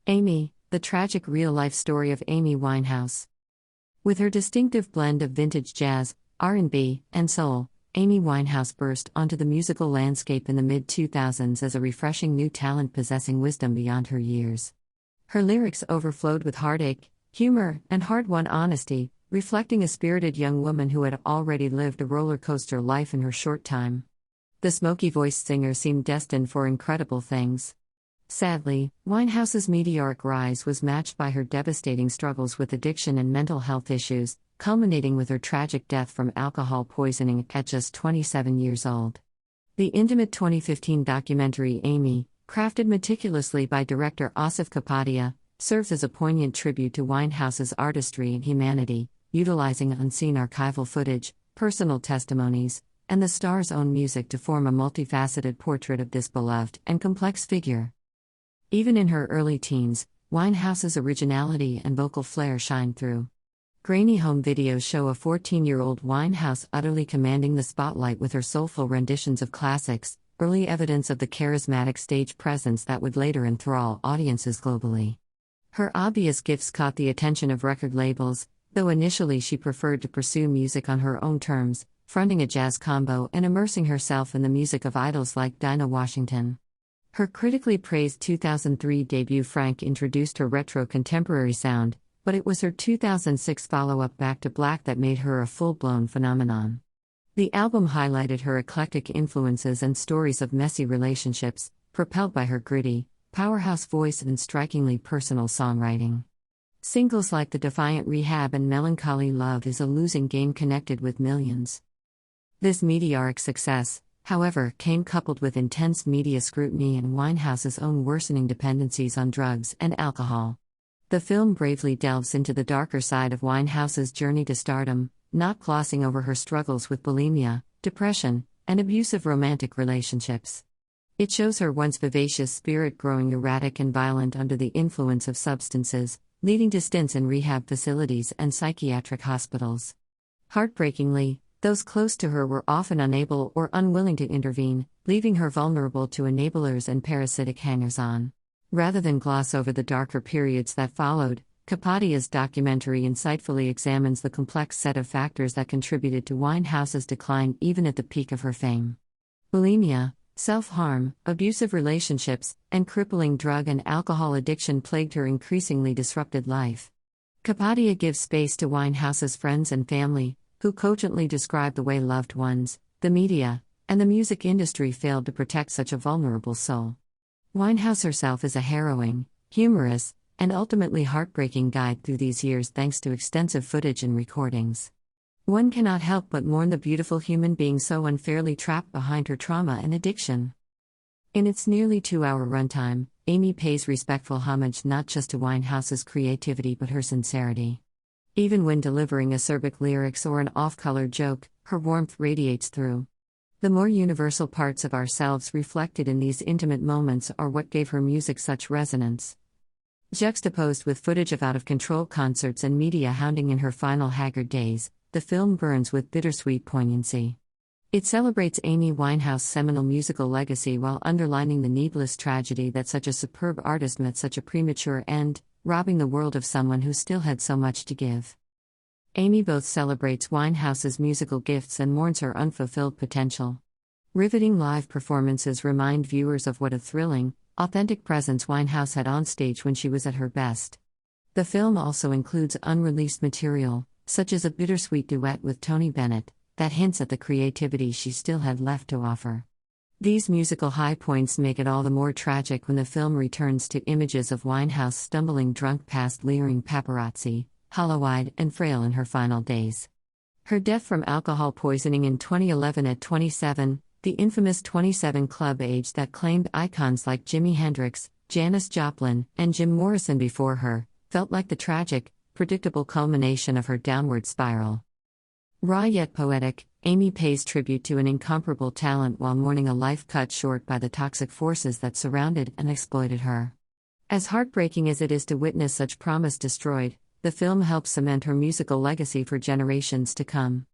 Amy, the tragic real-life story of Amy Winehouse. With her distinctive blend of vintage jazz, R&B, and soul, Amy Winehouse burst onto the musical landscape in the mid-2000s as a refreshing new talent possessing wisdom beyond her years. Her lyrics overflowed with heartache, humor, and hard-won honesty, reflecting a spirited young woman who had already lived a roller-coaster life in her short time. The smoky-voiced singer seemed destined for incredible things. Sadly, Winehouse's meteoric rise was matched by her devastating struggles with addiction and mental health issues, culminating with her tragic death from alcohol poisoning at just 27 years old. The intimate 2015 documentary Amy, crafted meticulously by director Asif Kapadia, serves as a poignant tribute to Winehouse's artistry and humanity, utilizing unseen archival footage, personal testimonies, and the star's own music to form a multifaceted portrait of this beloved and complex figure. Even in her early teens, Winehouse's originality and vocal flair shine through. Grainy home videos show a 14-year-old Winehouse utterly commanding the spotlight with her soulful renditions of classics, early evidence of the charismatic stage presence that would later enthrall audiences globally. Her obvious gifts caught the attention of record labels, though initially she preferred to pursue music on her own terms, fronting a jazz combo and immersing herself in the music of idols like Dinah Washington. Her critically praised 2003 debut Frank introduced her retro-contemporary sound, but it was her 2006 follow-up Back to Black that made her a full-blown phenomenon. The album highlighted her eclectic influences and stories of messy relationships, propelled by her gritty, powerhouse voice and strikingly personal songwriting. Singles like The Defiant Rehab and Melancholy Love Is a Losing Game connected with millions. This meteoric success, however, came coupled with intense media scrutiny and Winehouse's own worsening dependencies on drugs and alcohol. The film bravely delves into the darker side of Winehouse's journey to stardom, not glossing over her struggles with bulimia, depression, and abusive romantic relationships. It shows her once vivacious spirit growing erratic and violent under the influence of substances, leading to stints in rehab facilities and psychiatric hospitals. Heartbreakingly, those close to her were often unable or unwilling to intervene, leaving her vulnerable to enablers and parasitic hangers-on. Rather than gloss over the darker periods that followed, Kapadia's documentary insightfully examines the complex set of factors that contributed to Winehouse's decline even at the peak of her fame. Bulimia, self-harm, abusive relationships, and crippling drug and alcohol addiction plagued her increasingly disrupted life. Kapadia gives space to Winehouse's friends and family, who cogently describe the way loved ones, the media, and the music industry failed to protect such a vulnerable soul. Winehouse herself is a harrowing, humorous, and ultimately heartbreaking guide through these years thanks to extensive footage and recordings. One cannot help but mourn the beautiful human being so unfairly trapped behind her trauma and addiction. In its nearly 2-hour runtime, Amy pays respectful homage not just to Winehouse's creativity but her sincerity. Even when delivering acerbic lyrics or an off-color joke, her warmth radiates through. The more universal parts of ourselves reflected in these intimate moments are what gave her music such resonance. Juxtaposed with footage of out-of-control concerts and media hounding in her final haggard days, the film burns with bittersweet poignancy. It celebrates Amy Winehouse's seminal musical legacy while underlining the needless tragedy that such a superb artist met such a premature end, robbing the world of someone who still had so much to give. Amy both celebrates Winehouse's musical gifts and mourns her unfulfilled potential. Riveting live performances remind viewers of what a thrilling, authentic presence Winehouse had on stage when she was at her best. The film also includes unreleased material, such as a bittersweet duet with Tony Bennett, that hints at the creativity she still had left to offer. These musical high points make it all the more tragic when the film returns to images of Winehouse stumbling drunk past leering paparazzi, hollow-eyed and frail in her final days. Her death from alcohol poisoning in 2011 at 27, the infamous 27 club age that claimed icons like Jimi Hendrix, Janis Joplin, and Jim Morrison before her, felt like the tragic, predictable culmination of her downward spiral. Raw yet poetic, Amy pays tribute to an incomparable talent while mourning a life cut short by the toxic forces that surrounded and exploited her. As heartbreaking as it is to witness such promise destroyed, the film helps cement her musical legacy for generations to come.